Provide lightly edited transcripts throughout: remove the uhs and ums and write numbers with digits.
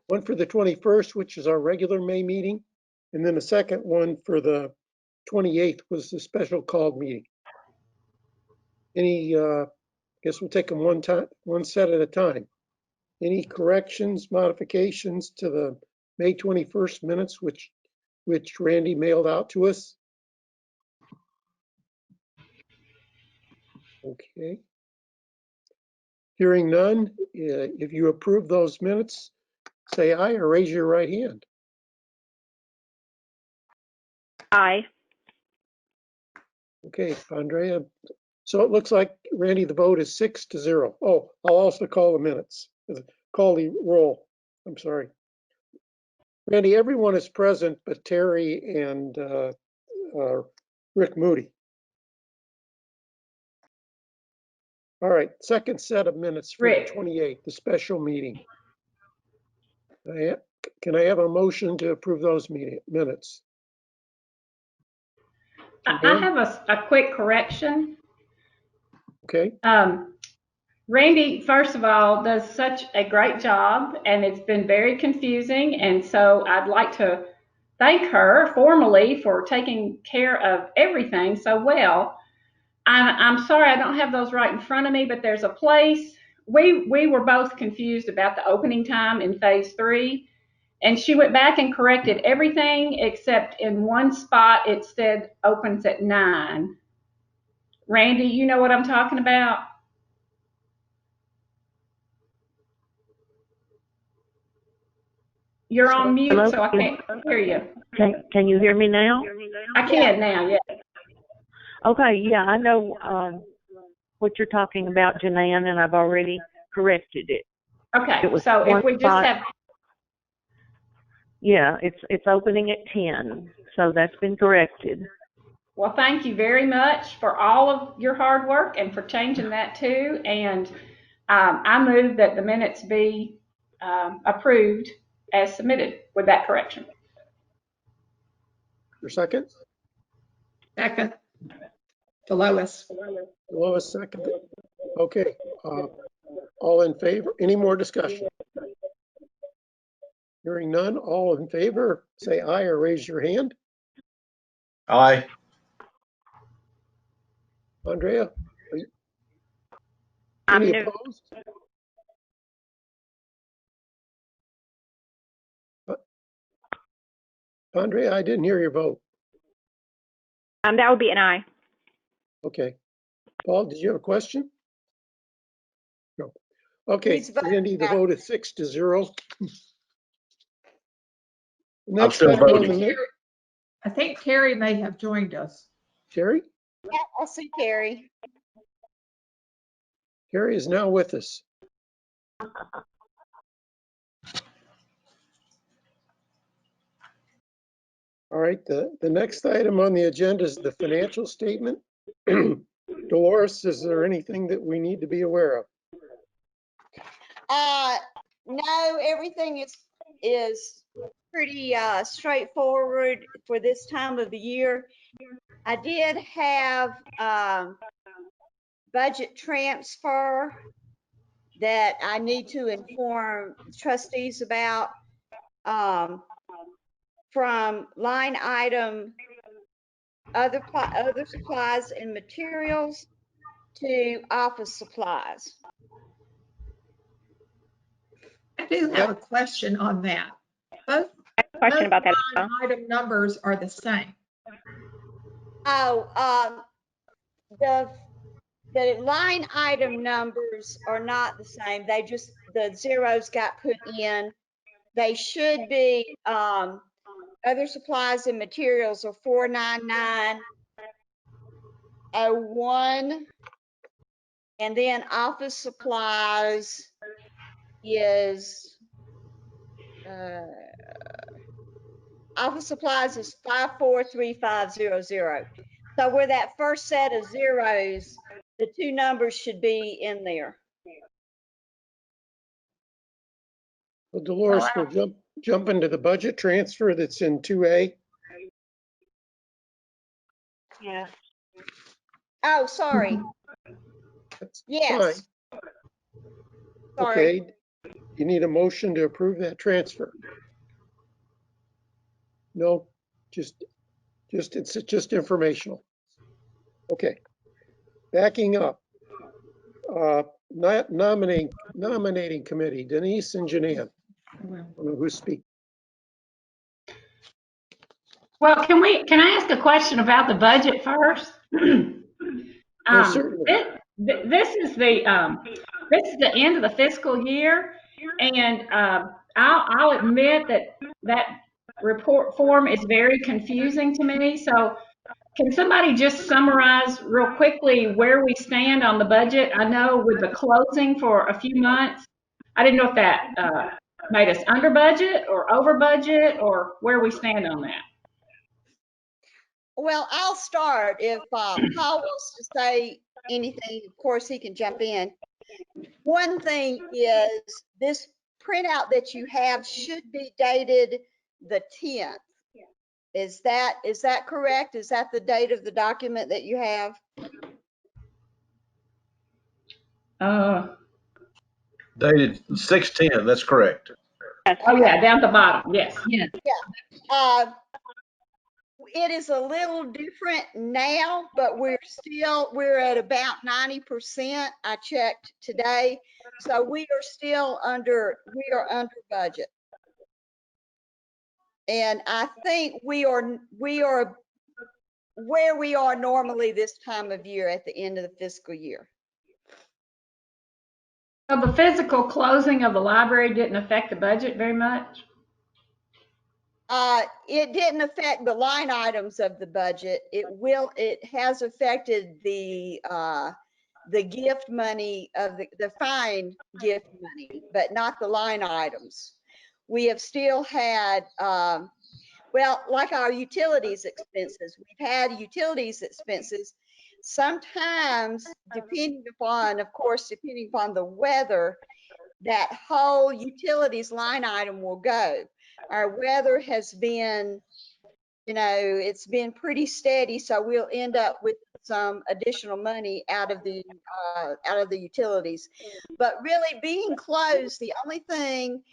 one for the 21st, which is our regular May meeting, and then the second one for the 28th was the special called meeting. Any, guess we'll take them one set at a time. Any corrections, modifications to the May 21st minutes, which Randy mailed out to us? Okay. Hearing none, if you approve those minutes, say aye or raise your right hand. Aye. Okay, Andrea. So it looks like, Randy, the vote is 6-0. Oh, I'll also call the minutes, call the roll. I'm sorry. Randy, everyone is present, but Terry and Rick Moody. All right, second set of minutes for Rick. the 28th, the special meeting. Can I have a motion to approve those minutes? I have a quick correction. Okay. Randy, first of all, does such a great job, and it's been very confusing. And so I'd like to thank her formally for taking care of everything so well. I'm sorry I don't have those right in front of me, but there's a place. We were both confused about the opening time in phase 3, and she went back and corrected everything except in one spot it said opens at 9. Randy, you know what I'm talking about? You're on mute, Hello? so I can't hear you. Can you hear me now? I can now, yeah. Okay, yeah, I know what you're talking about, Janann, and I've already corrected it. Okay, It was so if one we just spot. have, Yeah, it's opening at 10, so that's been corrected. well, thank you very much for all of your hard work and for changing that too. And I move that the minutes be approved as submitted with that correction. Your second? Second. To Lois. Lois, second. Okay. All in favor? Any more discussion? Hearing none, all in favor, say aye or raise your hand. Aye. Andrea? I'm Any new. opposed? Andrea, I didn't hear your vote. That would be an aye. Okay. Paul, did you have a question? No. Okay, He's voting Randy, the now. vote is 6-0. I'm Next still item on voting. the I think Terry may have joined us. Terry? Yeah, I see Terry. Terry is now with us. All right, the next item on the agenda is the financial statement. Dolores, is there anything that we need to be aware of? No, everything is pretty straightforward for this time of the year. I did have budget transfer that I need to inform trustees about from line item other supplies and materials to office supplies. I do have a question on that. Both Question about that as well. line item numbers are the same. Oh, the line item numbers are not the same. They just, the zeros got put in. They should be, other supplies and materials are 49901. And then office supplies is, office supplies is 543500. So where that first set of zeros, the two numbers should be in there. Well, Dolores, we'll jump into the budget transfer that's in 2A. Yeah. Oh, sorry. That's Yes. fine. Sorry. Okay. You need a motion to approve that transfer? No, it's just informational. Okay, backing up. Nominating committee, Denise and Janine. I don't know who's speaking. Well, can I ask a question about the budget first? Certainly. This is the end of the fiscal year, and I'll admit that report form is very confusing to me. So, can somebody just summarize real quickly where we stand on the budget? I know with the closing for a few months, I didn't know if that made us under budget or over budget or where we stand on that. Well, I'll start. If Paul wants to say anything, of course, he can jump in. One thing is this printout that you have should be dated the 10th. Is that correct? Is that the date of the document that you have? Dated 6/10, that's correct. Oh yeah, down at the bottom, yes. Yeah. It is a little different now, but we're at about 90%. I checked today. So we are under budget. And I think we are where we are normally this time of year at the end of the fiscal year. So the physical closing of the library didn't affect the budget very much? It didn't affect the line items of the budget. It has affected the gift money of the fine gift money, but not the line items. We have still had, well, like our utilities expenses, we've had utilities expenses. Sometimes, depending upon the weather, that whole utilities line item will go. Our weather has been, it's been pretty steady, so we'll end up with some additional money out of the utilities. But really, being closed, the only thing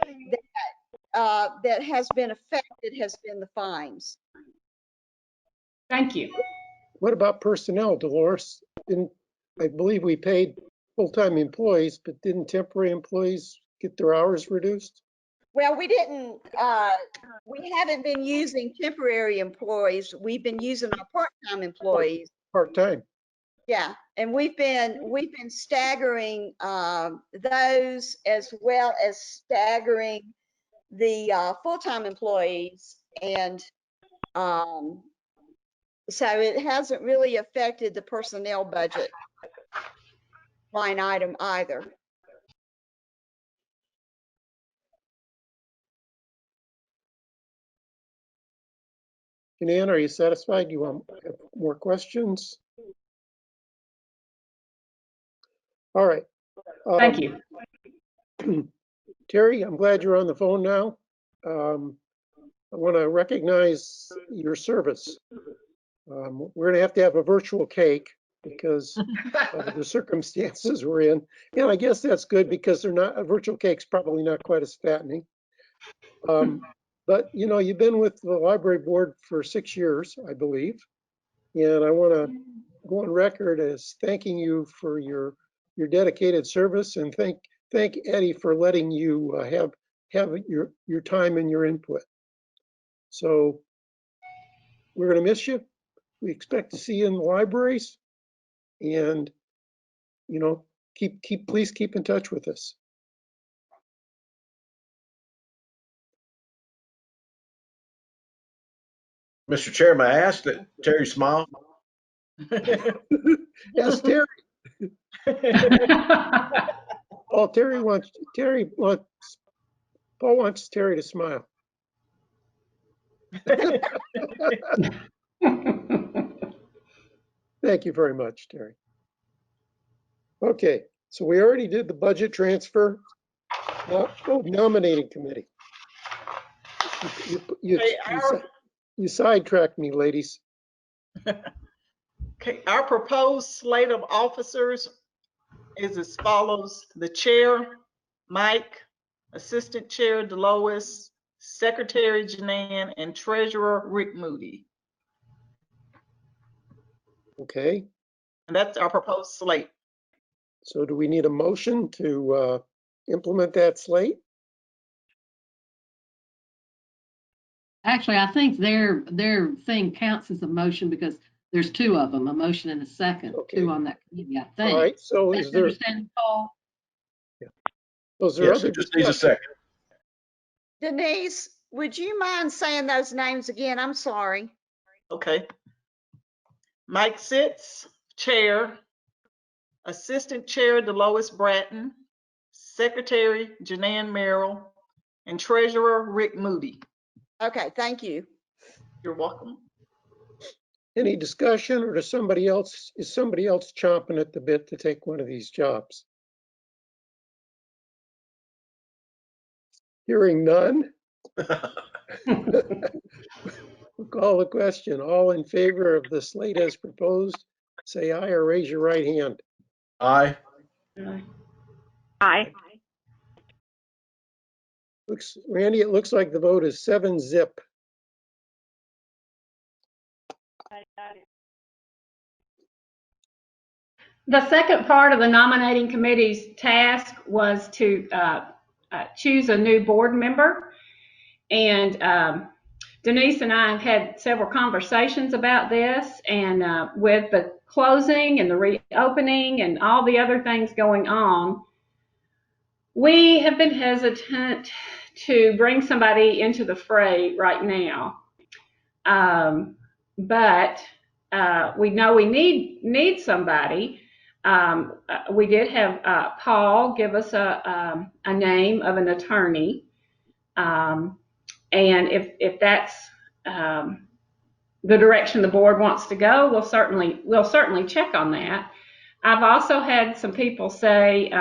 that has been affected has been the fines. Thank you. What about personnel, Dolores? I believe we paid full-time employees, but didn't temporary employees get their hours reduced? Well, we haven't been using temporary employees. We've been using our part-time employees. Part-time. Yeah, and we've been staggering those as well as staggering the full-time employees, and so it hasn't really affected the personnel budget line item either. Janine, are you satisfied? You want more questions? All right. Thank you. Terry, I'm glad you're on the phone now. I want to recognize your service. We're going to have a virtual cake because of the circumstances we're in. And I guess that's good because a virtual cake's probably not quite as fattening. But you've been with the library board for 6 years, I believe. And I want to go on record as thanking you for your dedicated service, and thank Eddie for letting you have your time and your input. So we're going to miss you. We expect to see you in the libraries, and please keep in touch with us. Mr. Chair, may I ask that Terry smile? Yes, Terry. Oh, Paul wants Terry to smile. Thank you very much, Terry. Okay, so we already did the budget transfer. Nominating committee. You sidetracked me, ladies. Okay, our proposed slate of officers is as follows: the chair, Mike, Assistant Chair Delois, Secretary Janan, and Treasurer Rick Moody. Okay, And that's our proposed slate. so do we need a motion to implement that slate? Actually, I think their thing counts as a motion because there's two of them, a motion and a second, Okay. two on that committee, I All think. right, so That's is there, understanding, Paul? is there Yes, other it just needs a discussion? second. Denise, would you mind saying those names again? I'm sorry. Okay. Mike Sitz, Chair. Assistant Chair Delois Bratton, Secretary Janan Merrill, and Treasurer Rick Moody. Okay, thank you. You're welcome. Any discussion, or is somebody else chomping at the bit to take one of these jobs? Hearing none, we'll call the question. All in favor of the slate as proposed, say aye or raise your right hand. Aye. Aye. Randy, it looks like the vote is 7-0. The second part of the nominating committee's task was to choose a new board member. And Denise and I have had several conversations about this, and with the closing and the reopening and all the other things going on, we have been hesitant to bring somebody into the fray right now. But we know we need somebody. We did have Paul give us a name of an attorney. And if that's the direction the board wants to go, we'll certainly check on that. I've also had some people say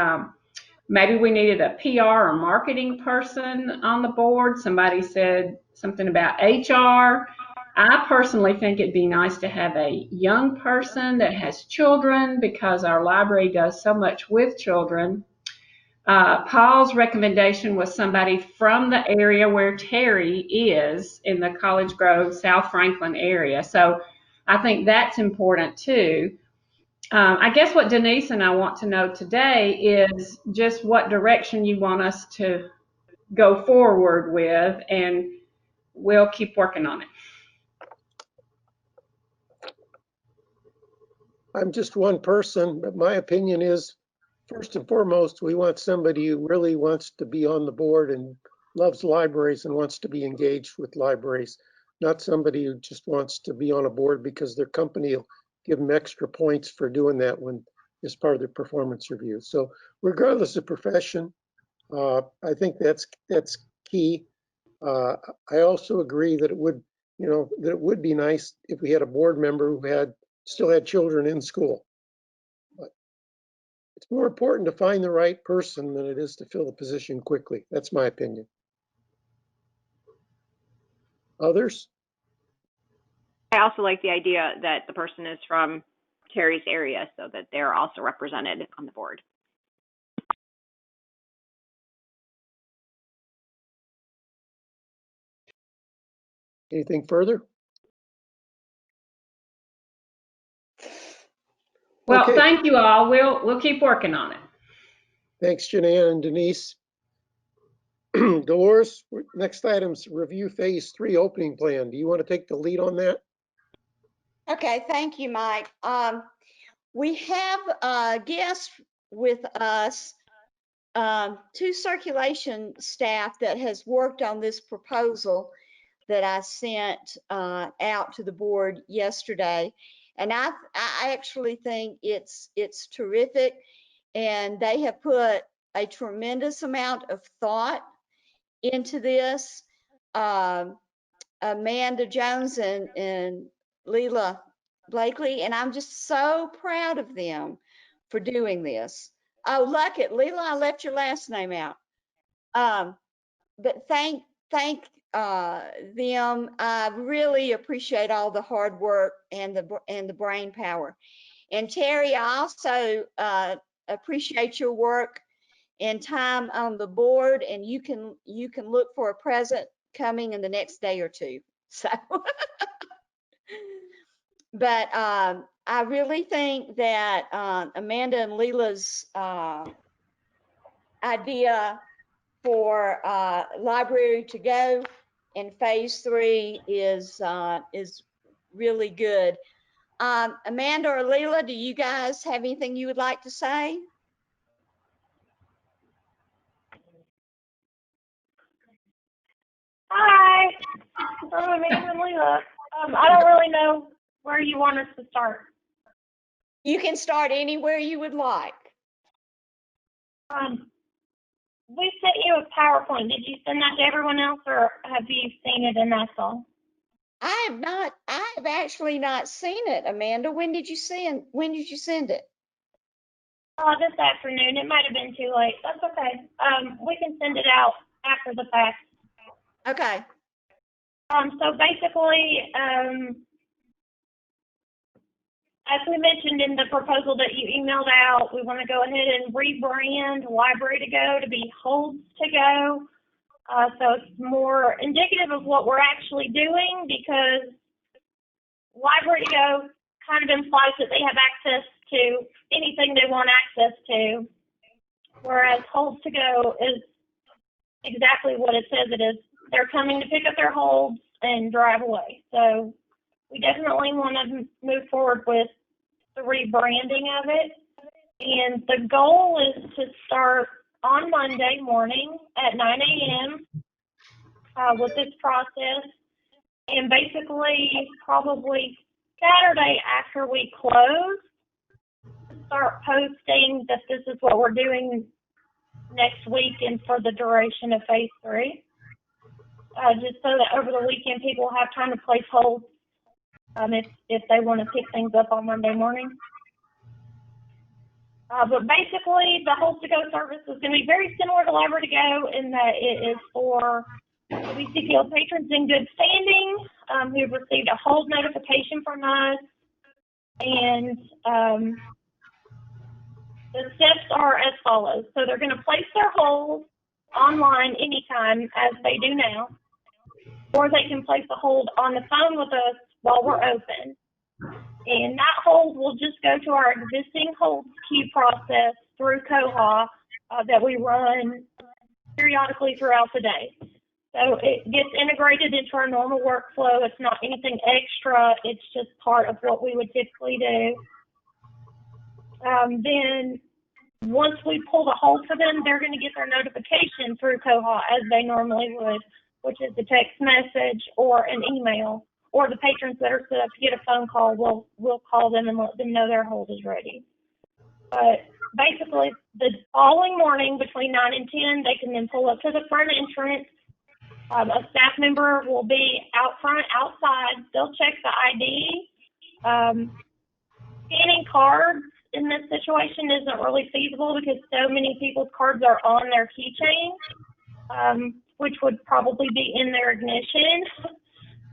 maybe we needed a PR or marketing person on the board. Somebody said something about HR. I personally think it'd be nice to have a young person that has children because our library does so much with children. Paul's recommendation was somebody from the area where Terry is in the College Grove, South Franklin area. So I think that's important too. I guess what Denise and I want to know today is just what direction you want us to go forward with, and we'll keep working on it. I'm just one person, but my opinion is, first and foremost, we want somebody who really wants to be on the board and loves libraries and wants to be engaged with libraries, not somebody who just wants to be on a board because their company will give them extra points for doing that when as part of their performance review. So regardless of profession, I think that's key. I also agree that it would be nice if we had a board member who still had children in school. But it's more important to find the right person than it is to fill the position quickly. That's my opinion. Others? I also like the idea that the person is from Terry's area so that they're also represented on the board. Anything further? Well, Okay. Thank you all. We'll keep working on it. Thanks, Janine and Denise. Dolores, next item's review phase 3 opening plan. Do you want to take the lead on that? Okay, thank you, Mike. We have a guest with us, 2 circulation staff that has worked on this proposal that I sent out to the board yesterday. And I actually think it's terrific, and they have put a tremendous amount of thought into this. Amanda Jones and Leila Blakely, and I'm just so proud of them for doing this. Oh, look it, Leila, I left your last name out. But thank them. I really appreciate all the hard work and the brain power. And Terry, I also appreciate your work and time on the board, and you can look for a present coming in the next day or two. So, but I really think that Amanda and Leela's idea for library to go in phase 3 is really good. Amanda or Leela, do you guys have anything you would like to say? Hi, I'm Amanda and Leela. I don't really know where you want us to start. You can start anywhere you would like. We sent you a PowerPoint. Did you send that to everyone else, or have you seen it and that's all? I have actually not seen it, Amanda. When did you send it? This afternoon. It might have been too late. That's okay. We can send it out after the fact. Okay. So basically, as we mentioned in the proposal that you emailed out, we want to go ahead and rebrand Library to Go to be Holds to Go. So it's more indicative of what we're actually doing, because Library to Go kind of implies that they have access to anything they want access to, whereas Holds to Go is exactly what it says it is. They're coming to pick up their holds and drive away. So we definitely want to move forward with the rebranding of it. And the goal is to start on Monday morning at 9 a.m. With this process. And basically, probably Saturday after we close, start posting that this is what we're doing next week and for the duration of phase 3. Just so that over the weekend people will have time to place holds if they want to pick things up on Monday morning. But basically, the Holds to Go service is going to be very similar to Library to Go in that it is for WCPL patrons in good standing who've received a hold notification from us. And the steps are as follows. So they're going to place their hold online anytime, as they do now, or they can place a hold on the phone with us while we're open. And that hold will just go to our existing holds queue process through Koha that we run periodically throughout the day. So it gets integrated into our normal workflow. It's not anything extra. It's just part of what we would typically do. Then once we pull the hold for them, they're going to get their notification through Koha as they normally would, which is a text message or an email. Or the patrons that are set up to get a phone call, we'll call them and let them know their hold is ready. But basically, the following morning between 9 and 10, they can then pull up to the front entrance. A staff member will be out front, outside. They'll check the ID. Scanning cards in this situation isn't really feasible because so many people's cards are on their keychain, which would probably be in their ignition.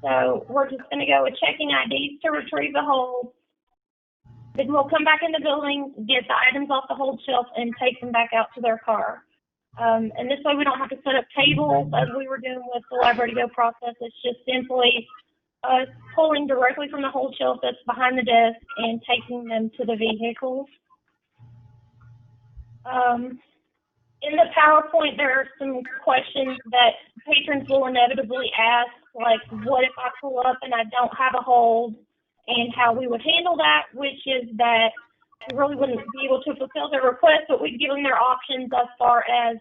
So we're just going to go with checking IDs to retrieve the hold. Then we'll come back in the building, get the items off the hold shelf, and take them back out to their car. And this way we don't have to set up tables as we were doing with the Library to Go process. It's just simply us pulling directly from the hold shelf that's behind the desk and taking them to the vehicles. In the PowerPoint, there are some questions that patrons will inevitably ask, like what if I pull up and I don't have a hold, and how we would handle that, which is that we really wouldn't be able to fulfill their request, but we'd give them their options as far as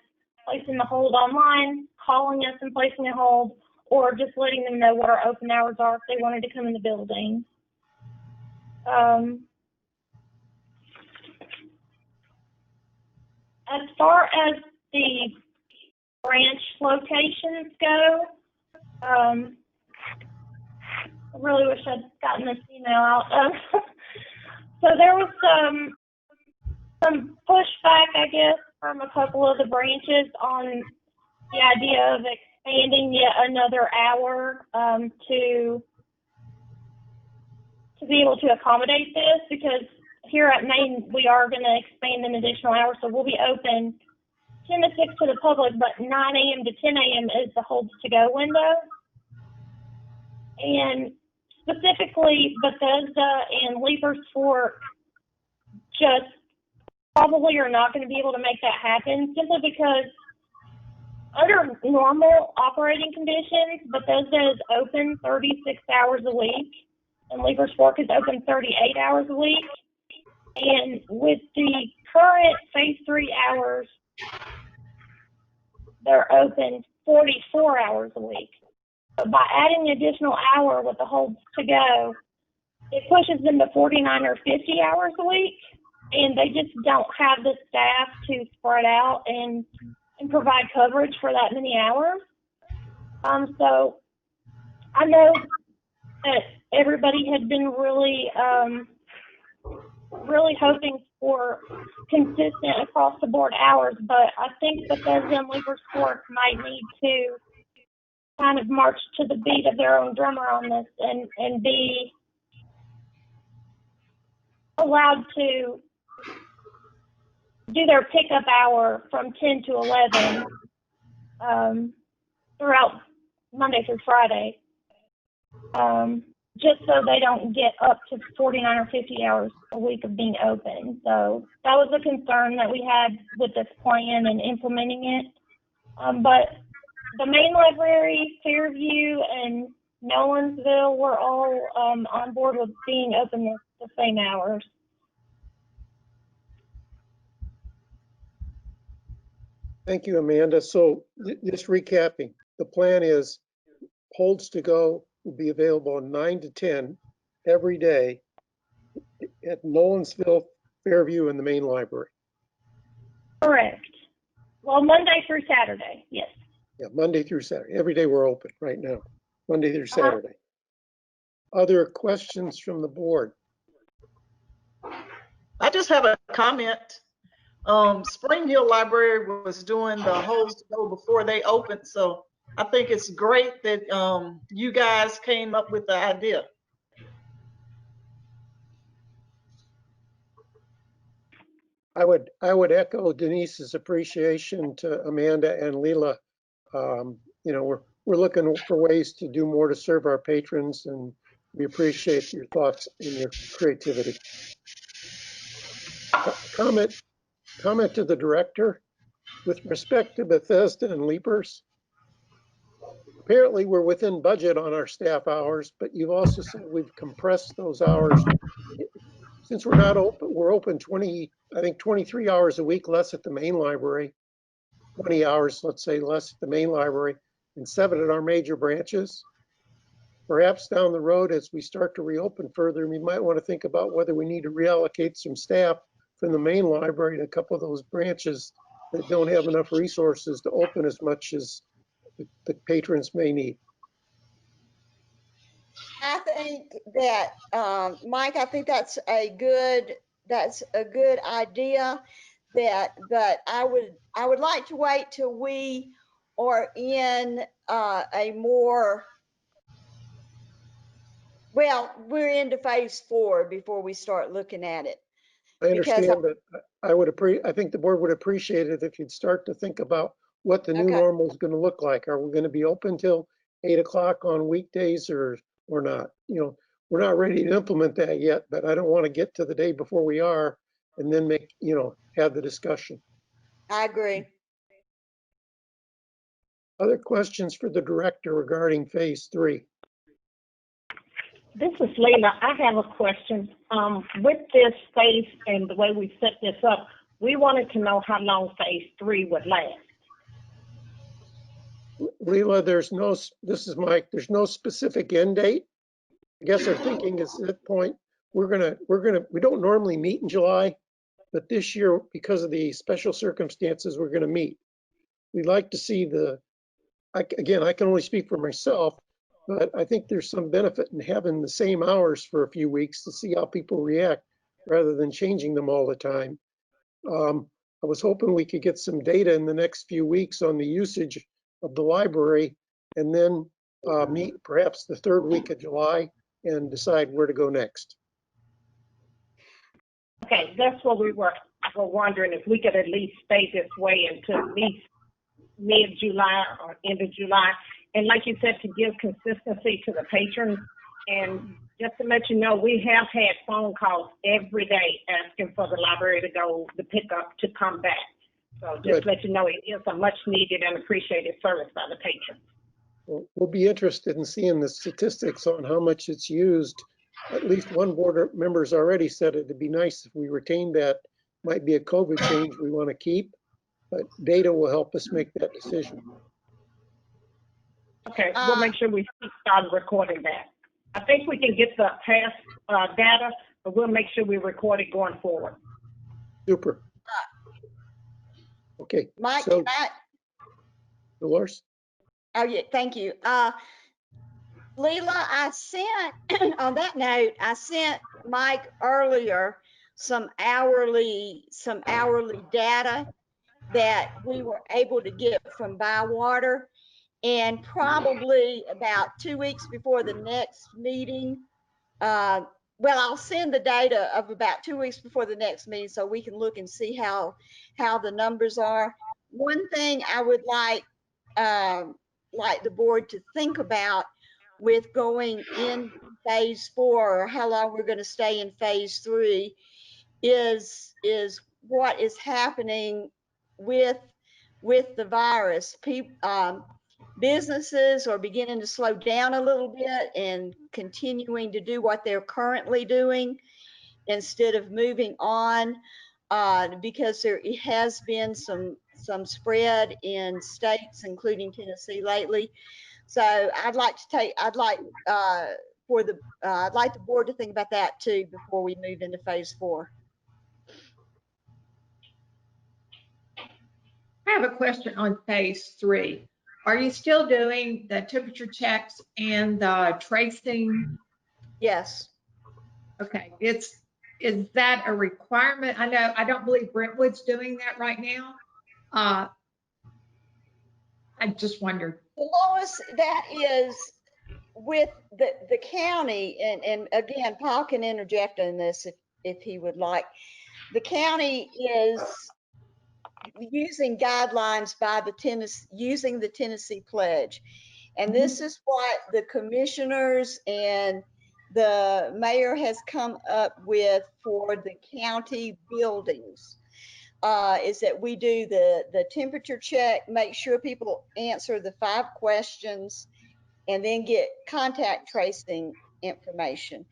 placing the hold online, calling us and placing a hold, or just letting them know what our open hours are if they wanted to come in the building. As far as the branch locations go, I really wish I'd gotten this email out. So there was some pushback, I guess, from a couple of the branches on the idea of expanding yet another hour to be able to accommodate this, because here at Maine we are going to expand an additional hour, so we'll be open 10 to 6 to the public, but 9 a.m. to 10 a.m. is the holds to go window. And specifically, Bethesda and Leapers Fork just probably are not going to be able to make that happen simply because under normal operating conditions, Bethesda is open 36 hours a week and Leapers Fork is open 38 hours a week. And with the current phase 3 hours, they're open 44 hours a week. But by adding an additional hour with the holds to go, it pushes them to 49 or 50 hours a week. And they just don't have the staff to spread out and provide coverage for that many hours. So I know that everybody had been really hoping for consistent across the board hours, but I think Bethesda and Leapers Fork might need to kind of march to the beat of their own drummer on this and be allowed to do their pickup hour from 10 to 11 throughout Monday through Friday, just so they don't get up to 49 or 50 hours a week of being open. So that was a concern that we had with this plan and implementing it. But the main library, Fairview, and Nolensville were all on board with being open the same hours. Thank you, Amanda. So just recapping, the plan is holds to go will be available 9 to 10 every day at Nolensville, Fairview, and the main library. Correct. Well, Monday through Saturday, yes. Yeah, Monday through Saturday. Every day we're open right now, Monday through Saturday. Other questions from the board? I just have a comment. Spring Hill Library was doing the holds to go before they opened, so I think it's great that you guys came up with the idea. I would echo Denise's appreciation to Amanda and Leela. You know, we're looking for ways to do more to serve our patrons, and we appreciate your thoughts and your creativity. Comment to the director with respect to Bethesda and Leapers. Apparently, we're within budget on our staff hours, but you've also said we've compressed those hours. Since we're not open, we're open 23 hours a week less at the main library, 20 hours, let's say, less at the main library, and 7 at our major branches. Perhaps down the road, as we start to reopen further, we might want to think about whether we need to reallocate some staff from the main library to a couple of those branches that don't have enough resources to open as much as the patrons may need. I think that, Mike, I think that's a good idea. But I would like to wait till we are in we're into phase 4 before we start looking at it. I understand that. I think the board would appreciate it if you'd start to think about what the new normal is going to look like. Are we going to be open till 8 o'clock on weekdays or not? You know, we're not ready to implement that yet, but I don't want to get to the day before we are and then have the discussion. I agree. Other questions for the director regarding phase 3? This is Leila. I have a question. With this phase and the way we set this up, we wanted to know how long phase 3 would last. Leila, this is Mike, there's no specific end date. I guess our thinking is at that point, we don't normally meet in July, but this year, because of the special circumstances, we're gonna meet. We'd like to see again, I can only speak for myself, but I think there's some benefit in having the same hours for a few weeks to see how people react rather than changing them all the time. I was hoping we could get some data in the next few weeks on the usage of the library and then meet perhaps the 3rd week of July and decide where to go next. Okay, that's what we were were wondering if we could at least stay this way until at least mid-July or end of July. And like you said, to give consistency to the patrons. And just to let you know, we have had phone calls every day asking for the library to go, the pickup to come back. So just Good. let you know, it is a much needed and appreciated service by the patrons. Well, we'll be interested in seeing the statistics on how much it's used. At least one board member's already said it'd be nice if we retained that. Might be a COVID change we want to keep, but data will help us make that decision. Okay, we'll make sure we start recording that. I think we can get the past data, but we'll make sure we record it going forward. Super. Okay. Mike, so, can I? Dolores? Oh, yeah, thank you. Leila, I sent, on that note, I sent Mike earlier some hourly data that we were able to get from Bywater. And probably about 2 weeks before the next meeting, well, I'll send the data of about 2 weeks before the next meeting so we can look and see how the numbers are. One thing I would like the board to think about with going in phase 4, or how long we're going to stay in phase 3, is what is happening with the virus. Businesses are beginning to slow down a little bit and continuing to do what they're currently doing instead of moving on, because there has been some spread in states, including Tennessee lately. So I'd like the board to think about that too before we move into phase 4. I have a question on phase 3. Are you still doing the temperature checks and the tracing? Yes. Okay, is that a requirement? I don't believe Brentwood's doing that right now. I just wondered. Lois, that is with the county, and again, Paul can interject on this if he would like. The county is using guidelines by using the Tennessee Pledge. And this is what the commissioners and the mayor has come up with for the county buildings, is that we do the temperature check, make sure people answer the 5 questions, and then get contact tracing information.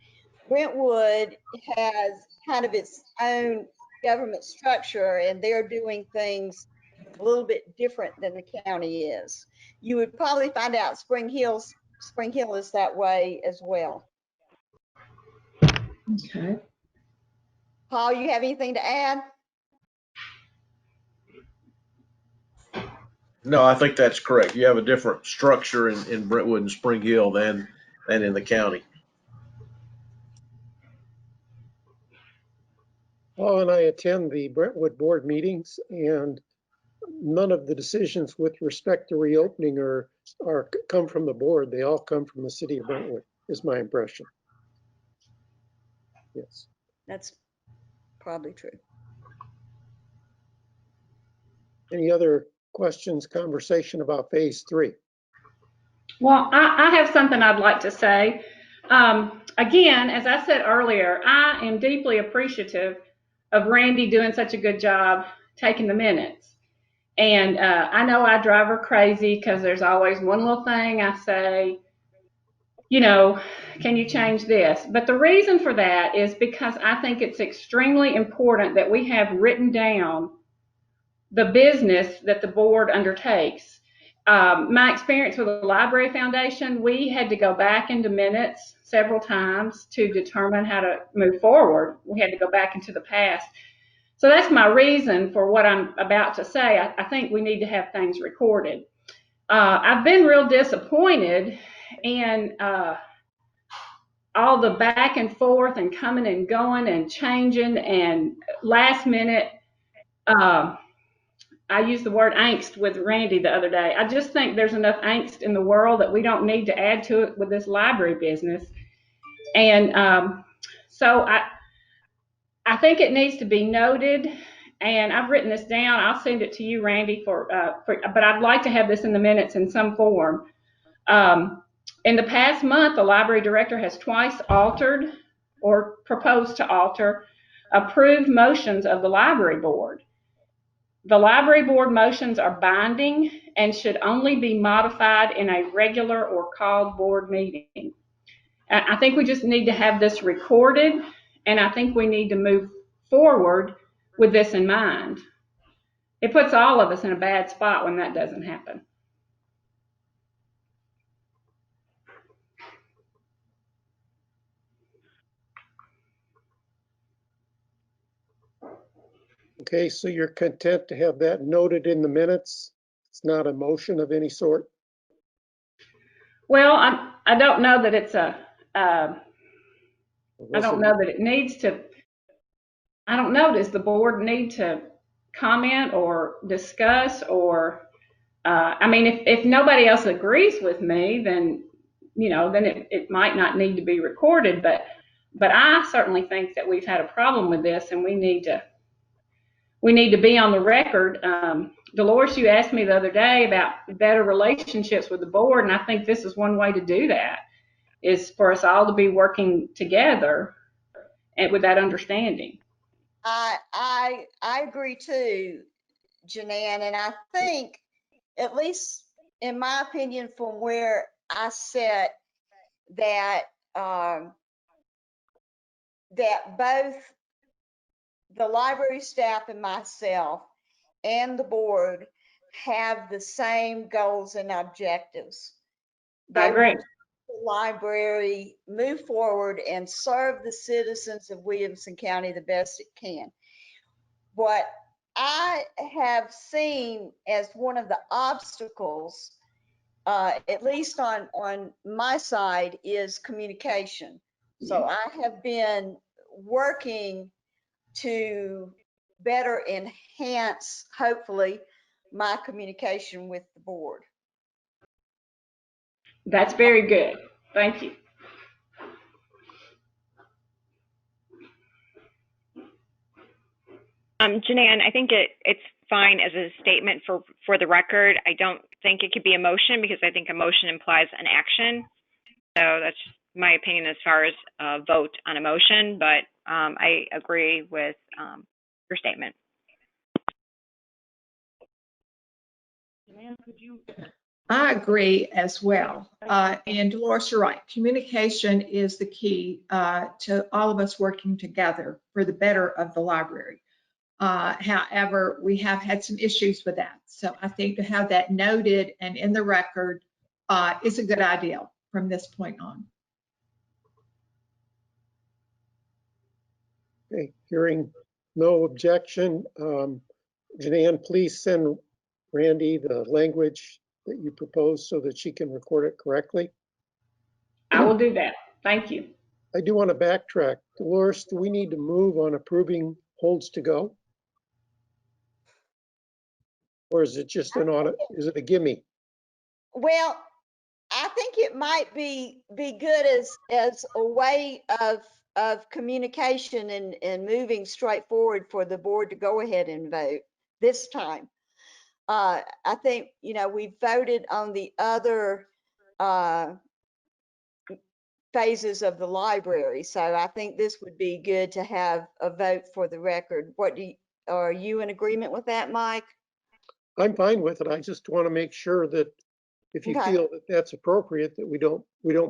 Brentwood has kind of its own government structure, and they're doing things a little bit different than the county is. You would probably find out Spring Hill is that way as well. Okay. Paul, you have anything to add? No, I think that's correct. You have a different structure in Brentwood and Spring Hill than in the county. Paul and I attend the Brentwood board meetings, and none of the decisions with respect to reopening come from the board. They all come from the city of Brentwood, is my impression. Yes. That's probably true. Any other questions, conversation about phase 3? Well, I have something I'd like to say. Again, as I said earlier, I am deeply appreciative of Randy doing such a good job taking the minutes. And I know I drive her crazy because there's always one little thing I say, you know, can you change this? But the reason for that is because I think it's extremely important that we have written down the business that the board undertakes. My experience with the Library Foundation, we had to go back into minutes several times to determine how to move forward. We had to go back into the past. So that's my reason for what I'm about to say. I think we need to have things recorded. I've been real disappointed in all the back and forth and coming and going and changing and last minute. I used the word angst with Randy the other day. I just think there's enough angst in the world that we don't need to add to it with this library business. And so I think it needs to be noted and I've written this down. I'll send it to you, Randy, but I'd like to have this in the minutes in some form. In the past month, the library director has twice altered or proposed to alter approved motions of the library board. The library board motions are binding and should only be modified in a regular or called board meeting. I think we just need to have this recorded, and I think we need to move forward with this in mind. It puts all of us in a bad spot when that doesn't happen. Okay, so you're content to have that noted in the minutes? It's not a motion of any sort? Well, I don't know that it's I don't know that it needs to. I don't know. Does the board need to comment or discuss or? I mean, if nobody else agrees with me, then then it might not need to be recorded. But I certainly think that we've had a problem with this, and we need to be on the record. Dolores, you asked me the other day about better relationships with the board, and I think this is one way to do that, is for us all to be working together and with that understanding. I agree too, Janan, and I think, at least in my opinion, from where I sit, that that both the library staff and myself and the board have the same goals and objectives. I agree. The library move forward and serve the citizens of Williamson County the best it can. What I have seen as one of the obstacles, at least on my side, is communication. So I have been working to better enhance, hopefully, my communication with the board. That's very good. Thank you. Janan, I think it's fine as a statement for the record. I don't think it could be a motion because I think a motion implies an action. So that's just my opinion as far as a vote on a motion, but I agree with your statement. I agree as well. And Dolores, you're right. Communication is the key to all of us working together for the better of the library. However, we have had some issues with that. So I think to have that noted and in the record is a good idea from this point on. Okay, hearing no objection, Janan, please send Randy the language that you proposed so that she can record it correctly. I will do that. Thank you. I do want to backtrack. Dolores, do we need to move on approving holds to go? Or is it just an audit? Is it a gimme? Well, I think it might be good as a way of communication and moving straight forward for the board to go ahead and vote this time. I think, we voted on the other phases of the library, so I think this would be good to have a vote for the record. Are you in agreement with that, Mike? I'm fine with it. I just want to make sure that if you feel that that's appropriate, that we don't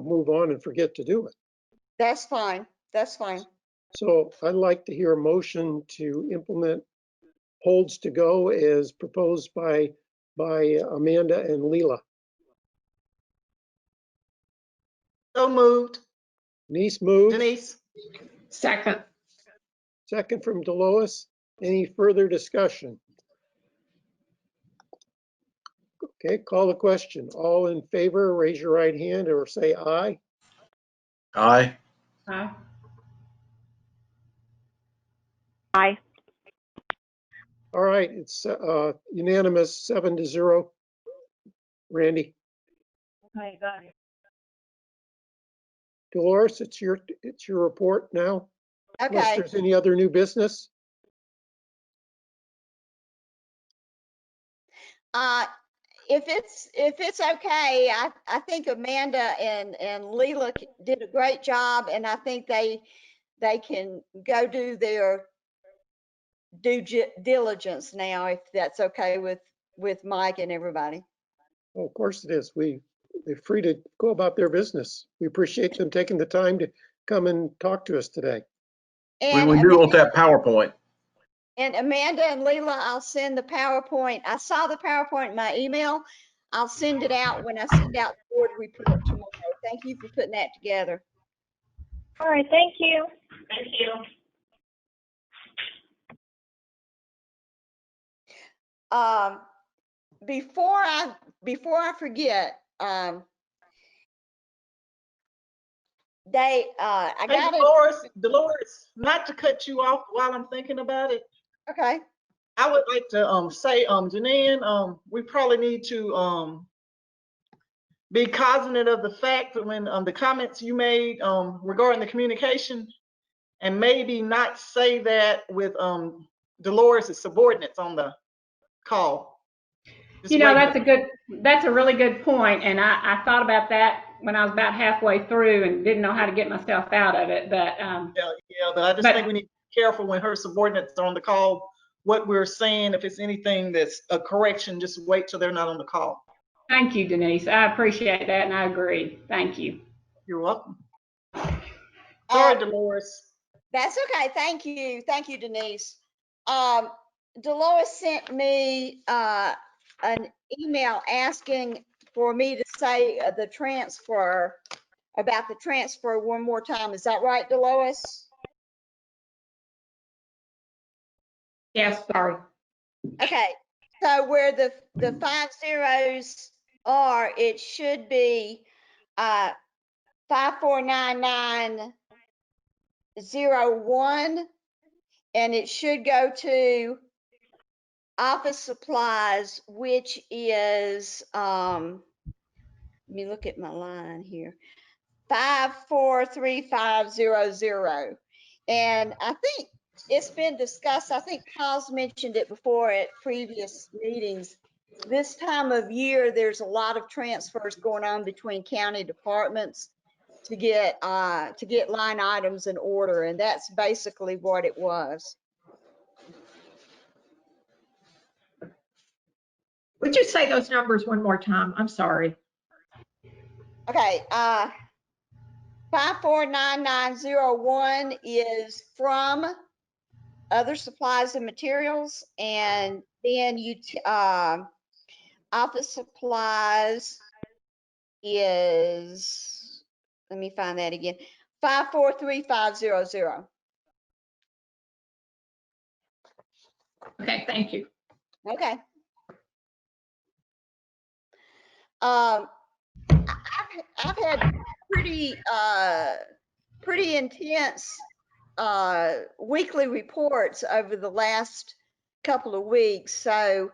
move on and forget to do it. That's fine. That's fine. So I'd like to hear a motion to implement holds to go as proposed by Amanda and Leela. So moved. Denise moves. Denise. Second. Second from Dolores. Any further discussion? Okay, call the question. All in favor, raise your right hand or say aye. Aye. Aye. Aye. All right, it's unanimous 7-0. Randy. Okay, got it. Dolores, it's your report now. Okay. Unless there's any other new business. If it's okay, I think Amanda and Leela did a great job, and I think they can go do their due diligence now, if that's okay with Mike and everybody. Oh, of course it is. They're free to go about their business. We appreciate them taking the time to come and talk to us today. And We do want that PowerPoint. And Amanda and Leela, I'll send the PowerPoint. I saw the PowerPoint in my email. I'll send it out when I send out the board report tomorrow. Thank you for putting that together. All right, thank you. Thank you. Before I forget, I Hey, got it. Dolores, not to cut you off while I'm thinking about it. Okay. I would like to say, Janine, we probably need to be cognizant of the fact that when the comments you made regarding the communication, and maybe not say that with Dolores' subordinates on the call. Just You know, wait. that's a really good point, and I thought about that when I was about halfway through and didn't know how to get myself out of it. But but I just think we need to be careful when her subordinates are on the call, what we're saying. If it's anything that's a correction, just wait till they're not on the call. Thank you, Denise. I appreciate that, and I agree. Thank you. You're welcome. Sorry, Dolores. That's okay. Thank you, Denise. Dolores sent me an email asking for me to say about the transfer one more time. Is that right, Dolores? Yes, sorry. Okay, so where the 5 zeros are, it should be 549901, and it should go to office supplies, which is let me look at my line here, 543500. And I think it's been discussed. I think Paul's mentioned it before at previous meetings. This time of year, there's a lot of transfers going on between county departments to get line items in order, and that's basically what it was. Would you say those numbers one more time? I'm sorry. Okay, 549901 is from other supplies and materials, and then office supplies is, let me find that again, 543500. Okay, thank you. Okay. I've had pretty intense weekly reports over the last couple of weeks, so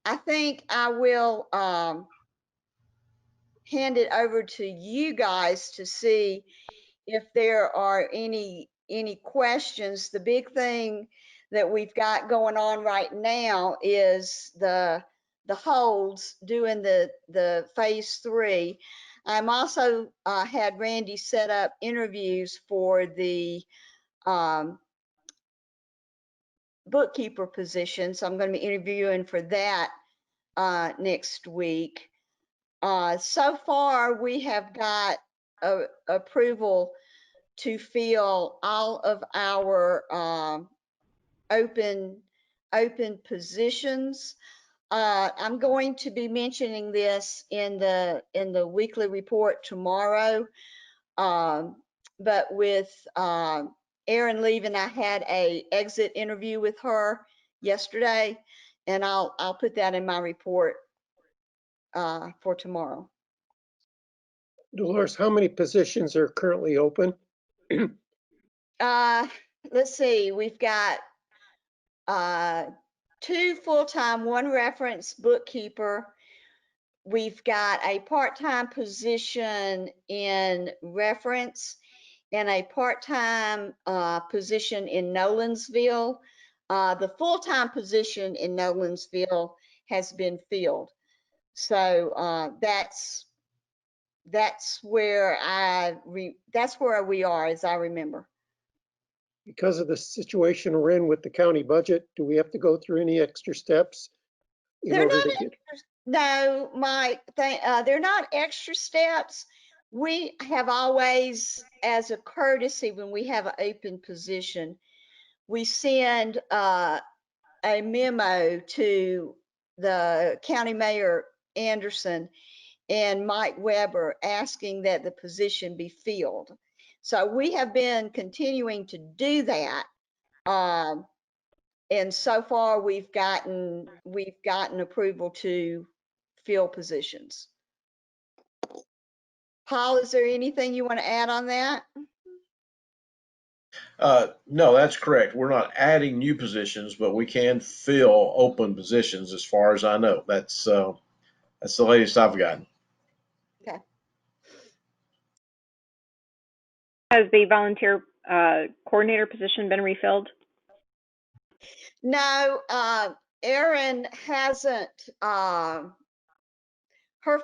I think I will hand it over to you guys to see if there are any questions. The big thing that we've got going on right now is the holds doing the phase 3. I'm also had Randy set up interviews for the bookkeeper position, so I'm going to be interviewing for that next week. So far, we have got approval to fill all of our open positions. I'm going to be mentioning this in the weekly report tomorrow. But with Erin leaving, I had a exit interview with her yesterday, and I'll put that in my report for tomorrow. Dolores, how many positions are currently open? Let's see, we've got 2 full-time, 1 reference bookkeeper. We've got a part-time position in reference and a part-time position in Nolensville. The full-time position in Nolensville has been filled. So that's where that's where we are, as I remember. Because of the situation we're in with the county budget, do we have to go through any extra steps in They're order not to get? No, Mike, they're not extra steps. We have always, as a courtesy, when we have an open position, we send a memo to the County Mayor Anderson and Mike Weber asking that the position be filled. So we have been continuing to do that. And so far we've gotten approval to fill positions. Paul, is there anything you want to add on that? No, that's correct. We're not adding new positions, but we can fill open positions as far as I know. That's the latest I've gotten. Okay. Has the volunteer coordinator position been refilled? No, Erin hasn't, her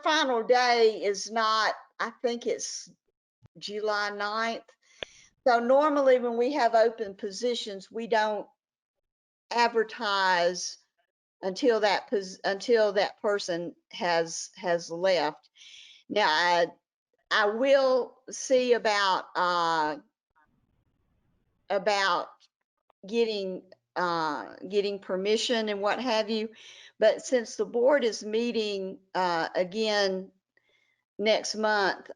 final day is not, I think it's July 9th. So normally when we have open positions, we don't advertise until that person has left. Now I will see about getting permission and what have you. But since the board is meeting again next month,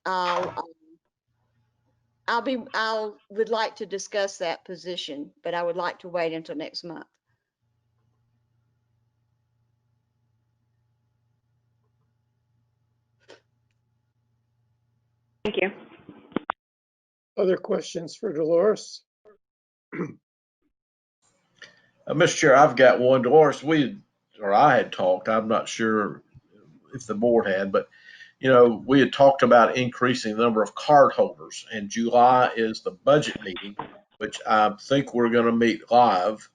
would like to discuss that position, but I would like to wait until next month. Thank you. Other questions for Dolores? Mr. Chair, I've got one. Dolores, I had talked, I'm not sure if the board had, but we had talked about increasing the number of card holders, and July is the budget meeting, which I think we're going to meet live,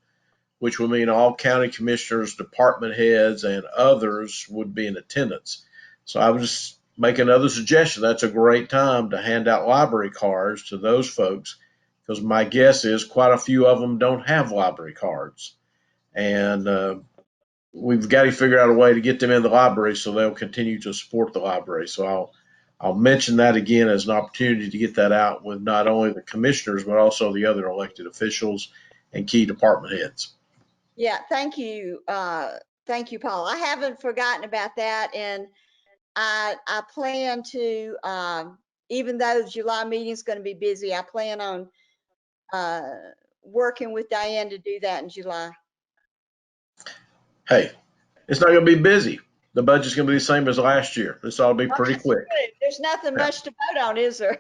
which would mean all county commissioners, department heads, and others would be in attendance. So I was just making another suggestion. That's a great time to hand out library cards to those folks, because my guess is quite a few of them don't have library cards. And we've got to figure out a way to get them in the library so they'll continue to support the library. So I'll mention that again as an opportunity to get that out with not only the commissioners, but also the other elected officials and key department heads. Yeah, thank you. Thank you, Paul. I haven't forgotten about that. And I plan to, even though the July meeting is going to be busy, I plan on working with Diane to do that in July. Hey, it's not going to be busy. The budget's going to be the same as last year. This ought to be pretty quick. There's nothing much to vote on, is there?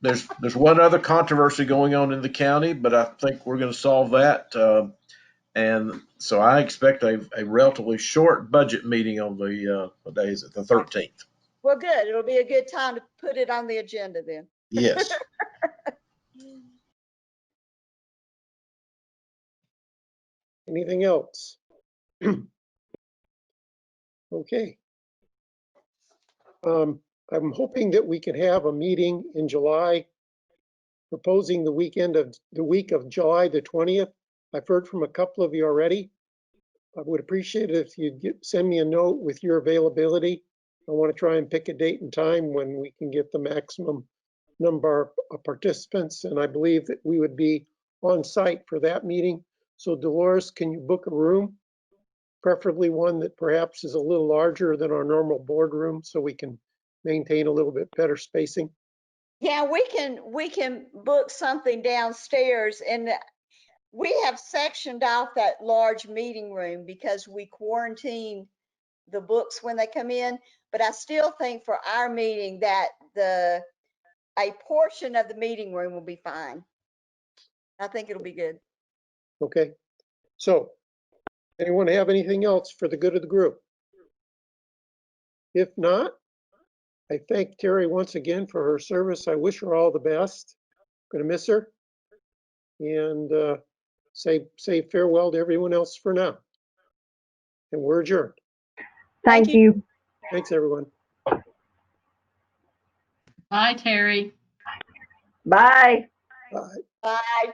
There's one other controversy going on in the county, but I think we're going to solve that. And so I expect a relatively short budget meeting on the, what day is it? The 13th. Well, good. It'll be a good time to put it on the agenda then. Yes. Anything else? Okay. I'm hoping that we can have a meeting in July, proposing the week of July the 20th. I've heard from a couple of you already. I would appreciate it if you'd send me a note with your availability. I want to try and pick a date and time when we can get the maximum number of participants, and I believe that we would be on site for that meeting. So Dolores, can you book a room? Preferably one that perhaps is a little larger than our normal boardroom so we can maintain a little bit better spacing. Yeah, we can book something downstairs, and we have sectioned off that large meeting room because we quarantine the books when they come in. But I still think for our meeting that a portion of the meeting room will be fine. I think it'll be good. Okay. So anyone have anything else for the good of the group? If not, I thank Terry once again for her service. I wish her all the best. Gonna miss her. And say farewell to everyone else for now. and we're adjourned. Thank you. Thanks, everyone. Bye, Terry. Bye. Bye. Bye.